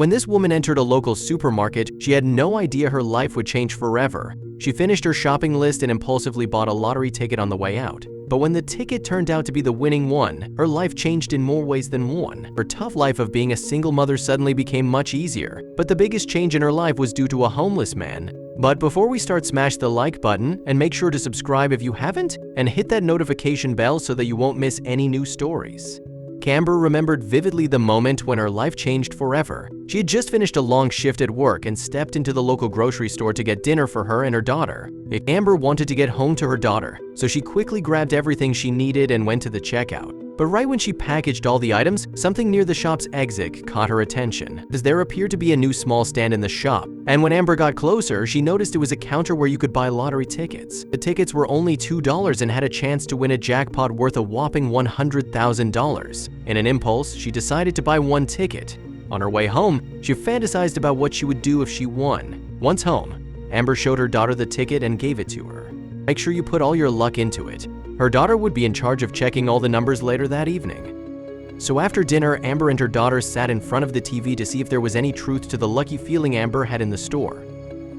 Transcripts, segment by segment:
When this woman entered a local supermarket, she had no idea her life would change forever. She finished her shopping list and impulsively bought a lottery ticket on the way out. But when the ticket turned out to be the winning one, her life changed in more ways than one. Her tough life of being a single mother suddenly became much easier. But the biggest change in her life was due to a homeless man. But before we start, smash the like button and make sure to subscribe if you haven't, and hit that notification bell so that you won't miss any new stories. Amber remembered vividly the moment when her life changed forever. She had just finished a long shift at work and stepped into the local grocery store to get dinner for her and her daughter. Amber wanted to get home to her daughter, so she quickly grabbed everything she needed and went to the checkout. But right when she packaged all the items, something near the shop's exit caught her attention, as there appeared to be a new small stand in the shop. And when Amber got closer, she noticed it was a counter where you could buy lottery tickets. The tickets were only $2 and had a chance to win a jackpot worth a whopping $100,000. In an impulse, she decided to buy one ticket. On her way home, she fantasized about what she would do if she won. Once home, Amber showed her daughter the ticket and gave it to her. Make sure you put all your luck into it. Her daughter would be in charge of checking all the numbers later that evening. So after dinner, Amber and her daughter sat in front of the TV to see if there was any truth to the lucky feeling Amber had in the store.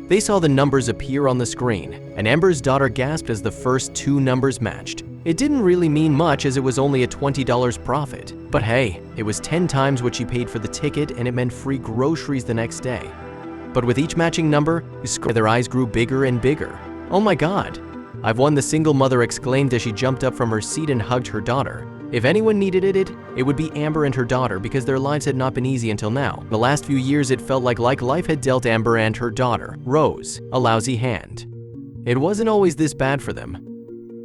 They saw the numbers appear on the screen, and Amber's daughter gasped as the first two numbers matched. It didn't really mean much as it was only a $20 profit. But hey, it was 10 times what she paid for the ticket, and it meant free groceries the next day. But with each matching number, their eyes grew bigger and bigger. "Oh my God! I've won," the single mother exclaimed as she jumped up from her seat and hugged her daughter. If anyone needed it would be Amber and her daughter, because their lives had not been easy until now. The last few years, it felt like life had dealt Amber and her daughter, Rose, a lousy hand. It wasn't always this bad for them.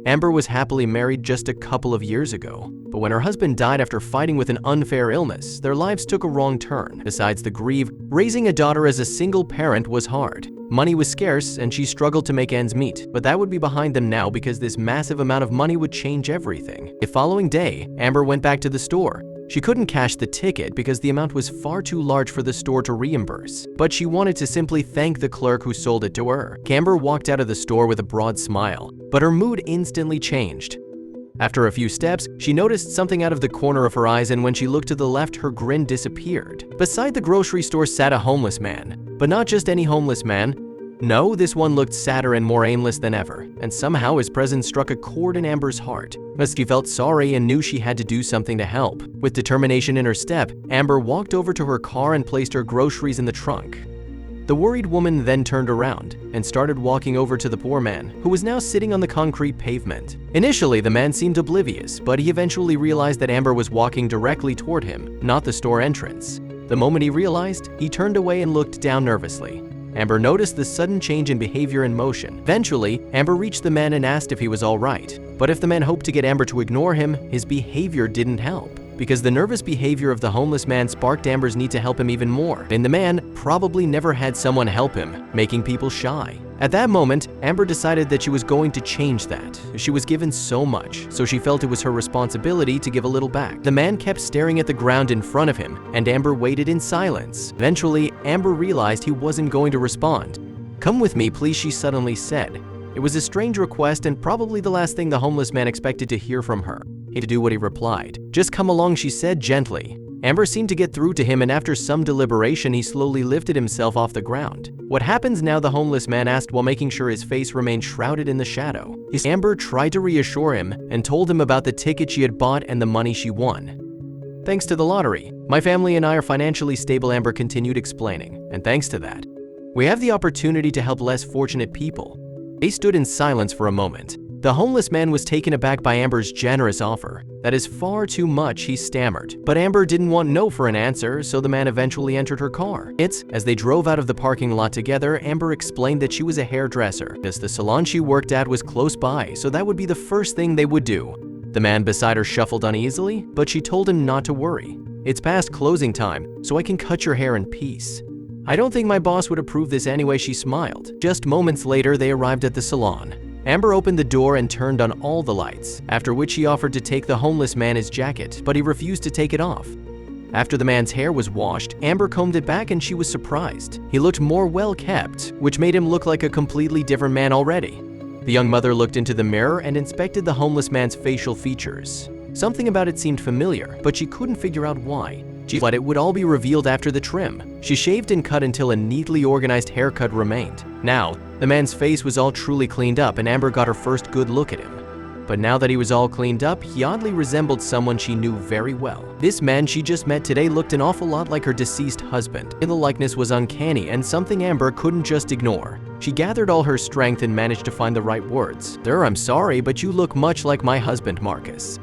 Amber was happily married just a couple of years ago, but when her husband died after fighting with an unfair illness, their lives took a wrong turn. Besides the grief, raising a daughter as a single parent was hard. Money was scarce and she struggled to make ends meet, but that would be behind them now because this massive amount of money would change everything. The following day, Amber went back to the store. She couldn't cash the ticket because the amount was far too large for the store to reimburse, but she wanted to simply thank the clerk who sold it to her. Amber walked out of the store with a broad smile, but her mood instantly changed. After a few steps, she noticed something out of the corner of her eyes, and when she looked to the left, her grin disappeared. Beside the grocery store sat a homeless man, but not just any homeless man. No, this one looked sadder and more aimless than ever, and somehow his presence struck a chord in Amber's heart. As she felt sorry and knew she had to do something to help. With determination in her step, Amber walked over to her car and placed her groceries in the trunk. The worried woman then turned around and started walking over to the poor man, who was now sitting on the concrete pavement. Initially, the man seemed oblivious, but he eventually realized that Amber was walking directly toward him, not the store entrance. The moment he realized, he turned away and looked down nervously. Amber noticed the sudden change in behavior and motion. Eventually, Amber reached the man and asked if he was all right. But if the man hoped to get Amber to ignore him, his behavior didn't help. Because the nervous behavior of the homeless man sparked Amber's need to help him even more. And the man probably never had someone help him, making people shy. At that moment, Amber decided that she was going to change that. She was given so much, so she felt it was her responsibility to give a little back. The man kept staring at the ground in front of him, and Amber waited in silence. Eventually, Amber realized he wasn't going to respond. "Come with me, please," she suddenly said. It was a strange request and probably the last thing the homeless man expected to hear from her. He had to do what he replied. "Just come along," she said gently. Amber seemed to get through to him, and after some deliberation, he slowly lifted himself off the ground. "What happens now?" the homeless man asked while making sure his face remained shrouded in the shadow. Amber tried to reassure him and told him about the ticket she had bought and the money she won. "Thanks to the lottery, my family and I are financially stable," Amber continued explaining, "and thanks to that, we have the opportunity to help less fortunate people." They stood in silence for a moment. The homeless man was taken aback by Amber's generous offer. "That is far too much," he stammered. But Amber didn't want no for an answer, so the man eventually entered her car. As they drove out of the parking lot together, Amber explained that she was a hairdresser, as the salon she worked at was close by, so that would be the first thing they would do. The man beside her shuffled uneasily, but she told him not to worry. "It's past closing time, so I can cut your hair in peace." "I don't think my boss would approve this anyway," she smiled. Just moments later, they arrived at the salon. Amber opened the door and turned on all the lights, after which she offered to take the homeless man his jacket, but he refused to take it off. After the man's hair was washed, Amber combed it back and she was surprised. He looked more well-kept, which made him look like a completely different man already. The young mother looked into the mirror and inspected the homeless man's facial features. Something about it seemed familiar, but she couldn't figure out why. But it would all be revealed after the trim. She shaved and cut until a neatly organized haircut remained. Now, the man's face was all truly cleaned up and Amber got her first good look at him. But now that he was all cleaned up, he oddly resembled someone she knew very well. This man she just met today looked an awful lot like her deceased husband. The likeness was uncanny and something Amber couldn't just ignore. She gathered all her strength and managed to find the right words. "Sir, I'm sorry, but you look much like my husband, Marcus."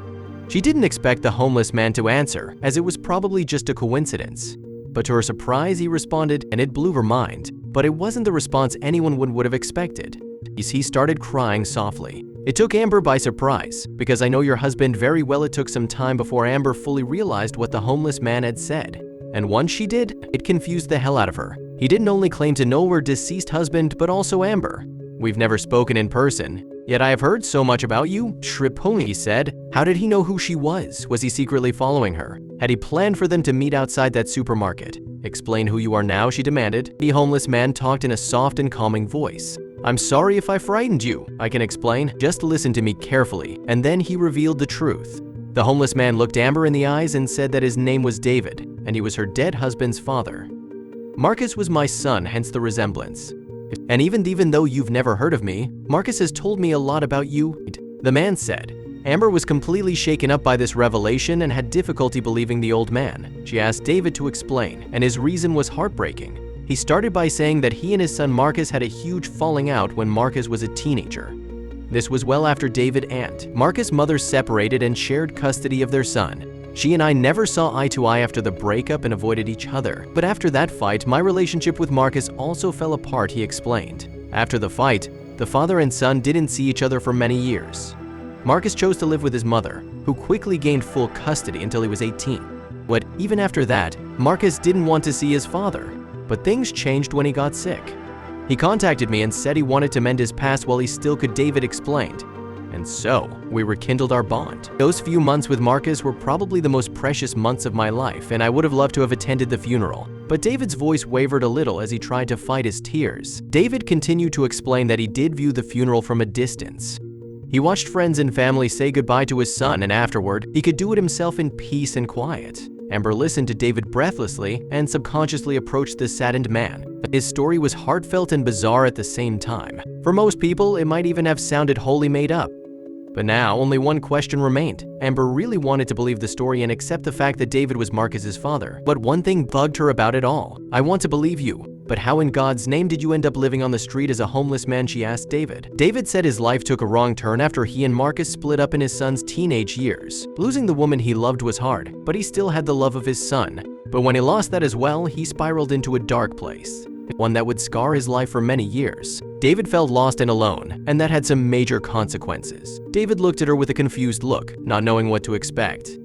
She didn't expect the homeless man to answer, as it was probably just a coincidence. But to her surprise, he responded, and it blew her mind. But it wasn't the response anyone would have expected. He started crying softly. It took Amber by surprise, because I know your husband very well. It took some time before Amber fully realized what the homeless man had said. And once she did, it confused the hell out of her. He didn't only claim to know her deceased husband, but also Amber. "We've never spoken in person, yet I have heard so much about you," he said. How did he know who she was? Was he secretly following her? Had he planned for them to meet outside that supermarket? "Explain who you are now," she demanded. The homeless man talked in a soft and calming voice. "I'm sorry if I frightened you. I can explain. Just listen to me carefully." And then he revealed the truth. The homeless man looked Amber in the eyes and said that his name was David, and he was her dead husband's father. "Marcus was my son, hence the resemblance. And even though you've never heard of me, Marcus has told me a lot about you," the man said. Amber was completely shaken up by this revelation and had difficulty believing the old man. She asked David to explain, and his reason was heartbreaking. He started by saying that he and his son Marcus had a huge falling out when Marcus was a teenager. This was well after David and Marcus' mother separated and shared custody of their son. "She and I never saw eye to eye after the breakup and avoided each other. But after that fight, my relationship with Marcus also fell apart," he explained. After the fight, the father and son didn't see each other for many years. Marcus chose to live with his mother, who quickly gained full custody until he was 18. But even after that, Marcus didn't want to see his father. But things changed when he got sick. "He contacted me and said he wanted to mend his past while he still could," David explained. "And so, we rekindled our bond. Those few months with Marcus were probably the most precious months of my life, and I would have loved to have attended the funeral." But David's voice wavered a little as he tried to fight his tears. David continued to explain that he did view the funeral from a distance. He watched friends and family say goodbye to his son, and afterward, he could do it himself in peace and quiet. Amber listened to David breathlessly and subconsciously approached the saddened man. His story was heartfelt and bizarre at the same time. For most people, it might even have sounded wholly made up. But now, only one question remained. Amber really wanted to believe the story and accept the fact that David was Marcus's father. But one thing bugged her about it all. "I want to believe you. But how in God's name did you end up living on the street as a homeless man?" she asked David. David said his life took a wrong turn after he and Marcus split up in his son's teenage years. Losing the woman he loved was hard, but he still had the love of his son. But when he lost that as well, he spiraled into a dark place, one that would scar his life for many years. David felt lost and alone, and that had some major consequences. David looked at her with a confused look, not knowing what to expect.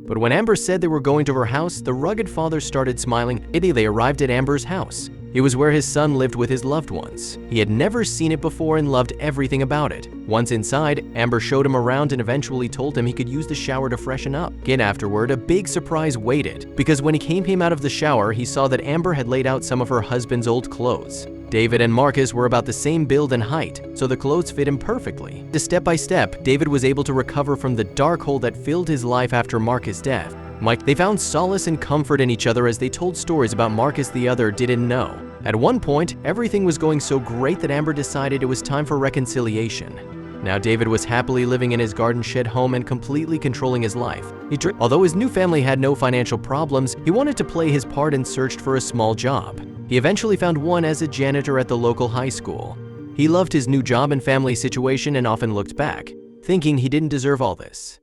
But when Amber said they were going to her house, the rugged father started smiling. They arrived at Amber's house. It was where his son lived with his loved ones. He had never seen it before and loved everything about it. Once inside, Amber showed him around and eventually told him he could use the shower to freshen up. Again afterward, a big surprise waited, because when he came out of the shower, he saw that Amber had laid out some of her husband's old clothes. David and Marcus were about the same build and height, so the clothes fit him perfectly. Step by step, David was able to recover from the dark hole that filled his life after Marcus' death. They found solace and comfort in each other as they told stories about Marcus the other didn't know. At one point, everything was going so great that Amber decided it was time for reconciliation. Now David was happily living in his garden shed home and completely controlling his life. Although his new family had no financial problems, he wanted to play his part and searched for a small job. He eventually found one as a janitor at the local high school. He loved his new job and family situation and often looked back, thinking he didn't deserve all this.